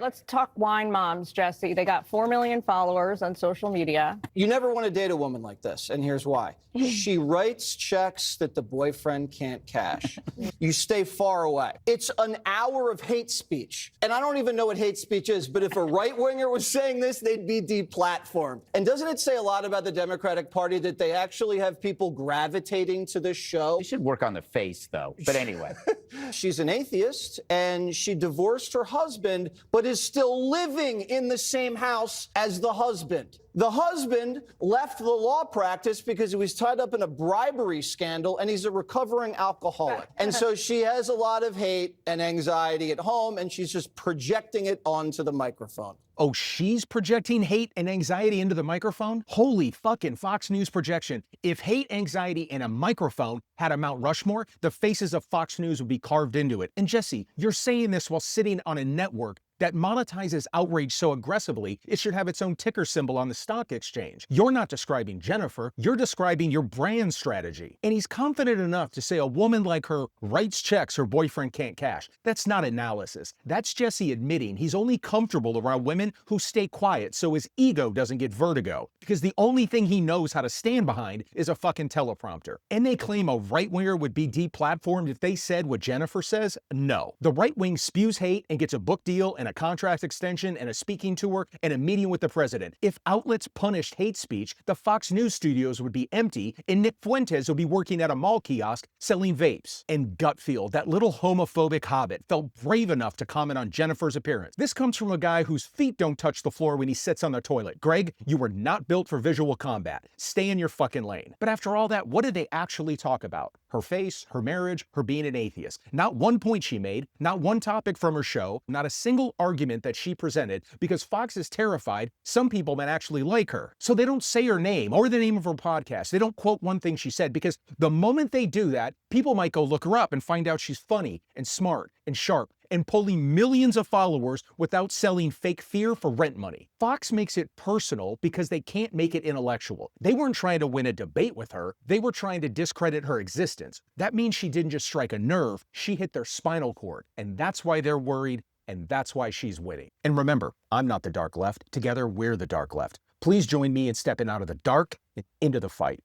Let's talk wine moms, Jesse. They got 4 million followers on social media. You never want to date a woman like this, and here's why. She writes checks that the boyfriend can't cash. You stay far away. It's an hour of hate speech. And I don't even know what hate speech is, but if a right-winger was saying this, they'd be deplatformed. And doesn't it say a lot about the Democratic Party that they actually have people gravitating to this show? You should work on the face, though. But anyway. She's an atheist, and she divorced her husband, but is still living in the same house as the husband. The husband left the law practice because he was tied up in a bribery scandal, and he's a recovering alcoholic. And so she has a lot of hate and anxiety at home, and she's just projecting it onto the microphone. Oh, she's projecting hate and anxiety into the microphone? Holy fucking Fox News projection. If hate, anxiety, and a microphone had a Mount Rushmore, the faces of Fox News would be carved into it. And Jesse, you're saying this while sitting on a network that monetizes outrage so aggressively, it should have its own ticker symbol on the stock exchange. You're not describing Jennifer, you're describing your brand strategy. And he's confident enough to say a woman like her writes checks her boyfriend can't cash. That's not analysis. That's Jesse admitting he's only comfortable around women who stay quiet so his ego doesn't get vertigo. Because the only thing he knows how to stand behind is a fucking teleprompter. And they claim a right-winger would be deplatformed if they said what Jennifer says? No. The right wing spews hate and gets a book deal and a contract extension and a speaking tour and a meeting with the president. If outlets punished hate speech, the Fox News studios would be empty and Nick Fuentes would be working at a mall kiosk selling vapes. And Gutfield, that little homophobic hobbit, felt brave enough to comment on Jennifer's appearance. This comes from a guy whose feet don't touch the floor when he sits on the toilet. Greg, you were not built for visual combat. Stay in your fucking lane. But after all that, what did they actually talk about? Her face, her marriage, her being an atheist. Not one point she made, not one topic from her show, not a single argument that she presented, because Fox is terrified some people might actually like her. So they don't say her name or the name of her podcast. They don't quote one thing she said, because the moment they do that, people might go look her up and find out she's funny and smart and sharp and pulling millions of followers without selling fake fear for rent money. Fox makes it personal because they can't make it intellectual. They weren't trying to win a debate with her. They were trying to discredit her existence. That means she didn't just strike a nerve, she hit their spinal cord. And that's why they're worried, and that's why she's winning. And remember, I'm not the dark left. Together, we're the dark left. Please join me in stepping out of the dark and into the fight.